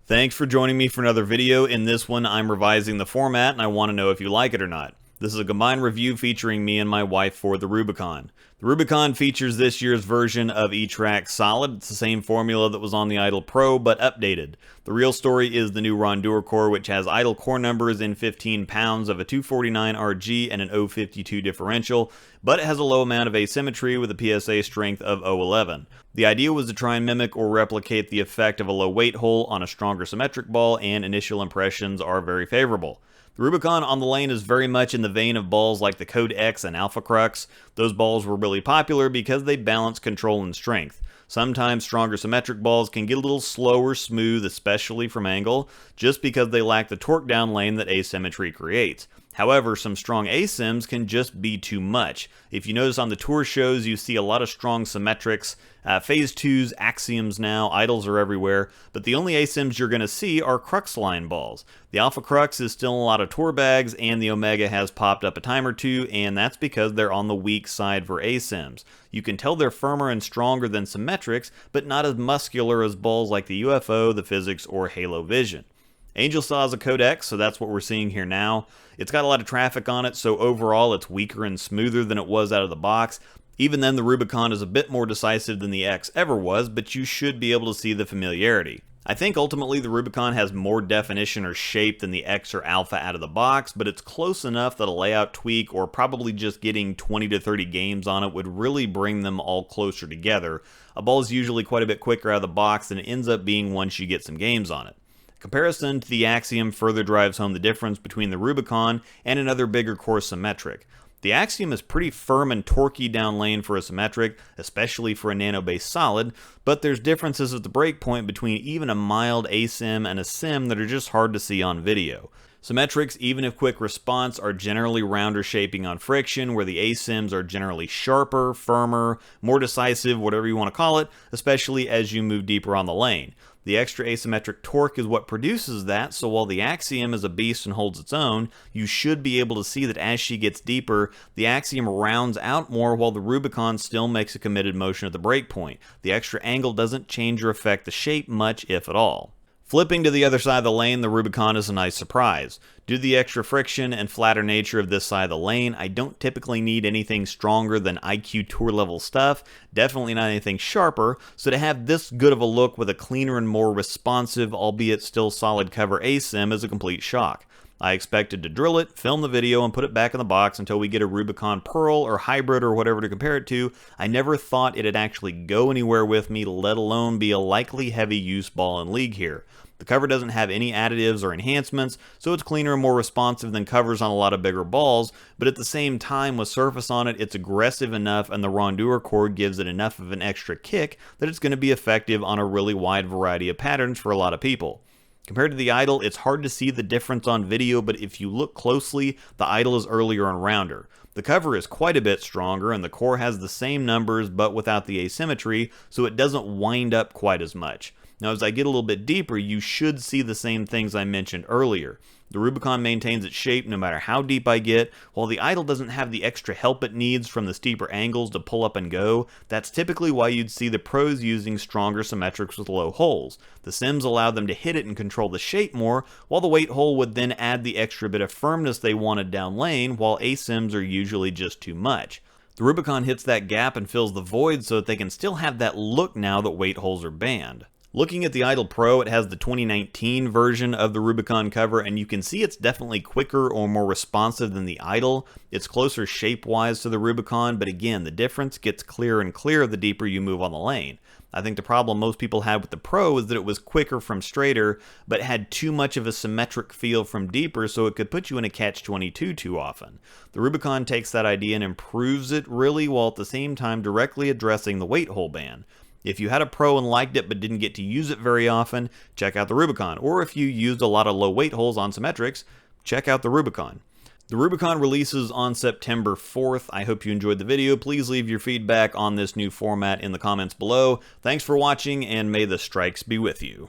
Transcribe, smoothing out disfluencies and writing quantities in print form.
Thanks for joining me for another video. In this one, I'm revising the format and I want to know if you like it or not. This is a combined review featuring me and my wife for the Rubicon. The Rubicon features this year's version of E-Track Solid. It's the same formula that was on the Idle Pro, but updated. The real story is the new Rondure core, which has idle core numbers in 15 pounds of a 249 RG and an 052 differential, but it has a low amount of asymmetry with a PSA strength of 011. The idea was to try and mimic or replicate the effect of a low weight hole on a stronger symmetric ball, and initial impressions are very favorable. The Rubicon on the lane is very much in the vein of balls like the Code X and Alpha Crux. Those balls were really popular because they balance control and strength. Sometimes stronger symmetric balls can get a little slow or smooth, especially from angle, just because they lack the torque down lane that asymmetry creates. However, some strong asyms can just be too much. If you notice on the tour shows, you see a lot of strong symmetrics, phase 2s, axioms now, idles are everywhere, but the only asyms you're going to see are crux line balls. The Alpha Crux is still in a lot of tour bags, and the Omega has popped up a time or two, and that's because they're on the weak side for asyms. You can tell they're firmer and stronger than symmetrics, but not as muscular as balls like the UFO, the Physics, or Halo Vision. Angel still has a Code X, so that's what we're seeing here now. It's got a lot of traffic on it, so overall it's weaker and smoother than it was out of the box. Even then, the Rubicon is a bit more decisive than the X ever was, but you should be able to see the familiarity. I think ultimately the Rubicon has more definition or shape than the X or Alpha out of the box, but it's close enough that a layout tweak or probably just getting 20 to 30 games on it would really bring them all closer together. A ball is usually quite a bit quicker out of the box than it ends up being once you get some games on it. Comparison to the Axiom further drives home the difference between the Rubicon and another bigger core symmetric. The Axiom is pretty firm and torquey down lane for a symmetric, especially for a nano-based solid, but there's differences at the breakpoint between even a mild asim and a sim that are just hard to see on video. Symmetrics, even if quick response, are generally rounder shaping on friction, where the asims are generally sharper, firmer, more decisive, whatever you want to call it, especially as you move deeper on the lane. The extra asymmetric torque is what produces that, so while the Axiom is a beast and holds its own, you should be able to see that as she gets deeper, the Axiom rounds out more while the Rubicon still makes a committed motion at the breakpoint. The extra angle doesn't change or affect the shape much, if at all. Flipping to the other side of the lane, the Rubicon is a nice surprise. Due to the extra friction and flatter nature of this side of the lane, I don't typically need anything stronger than IQ Tour level stuff, definitely not anything sharper, so to have this good of a look with a cleaner and more responsive, albeit still solid cover asim is a complete shock. I expected to drill it, film the video, and put it back in the box until we get a Rubicon Pearl or Hybrid or whatever to compare it to. I never thought it'd actually go anywhere with me, let alone be a likely heavy use ball in league here. The cover doesn't have any additives or enhancements, so it's cleaner and more responsive than covers on a lot of bigger balls, but at the same time, with surface on it, it's aggressive enough and the Rondure core gives it enough of an extra kick that it's going to be effective on a really wide variety of patterns for a lot of people. Compared to the Idle, it's hard to see the difference on video, but if you look closely, the Idle is earlier and rounder. The cover is quite a bit stronger, and the core has the same numbers but without the asymmetry, so it doesn't wind up quite as much. Now, as I get a little bit deeper, you should see the same things I mentioned earlier. The Rubicon maintains its shape no matter how deep I get, while the Idle doesn't have the extra help it needs from the steeper angles to pull up and go. That's typically why you'd see the pros using stronger symmetrics with low holes. The sims allow them to hit it and control the shape more, while the weight hole would then add the extra bit of firmness they wanted down lane, while asims are usually just too much. The Rubicon hits that gap and fills the void so that they can still have that look now that weight holes are banned. Looking at the Idle Pro, it has the 2019 version of the Rubicon cover, and you can see it's definitely quicker or more responsive than the Idle. It's closer shape-wise to the Rubicon, but again, the difference gets clearer and clearer the deeper you move on the lane. I think the problem most people had with the Pro is that it was quicker from straighter, but had too much of a symmetric feel from deeper, so it could put you in a catch-22 too often. The Rubicon takes that idea and improves it really, while at the same time directly addressing the weight hole ban. If you had a Pro and liked it but didn't get to use it very often, check out the Rubicon. Or if you used a lot of low weight holes on symmetrics, check out the Rubicon. The Rubicon releases on September 4th. I hope you enjoyed the video. Please leave your feedback on this new format in the comments below. Thanks for watching, and may the strikes be with you.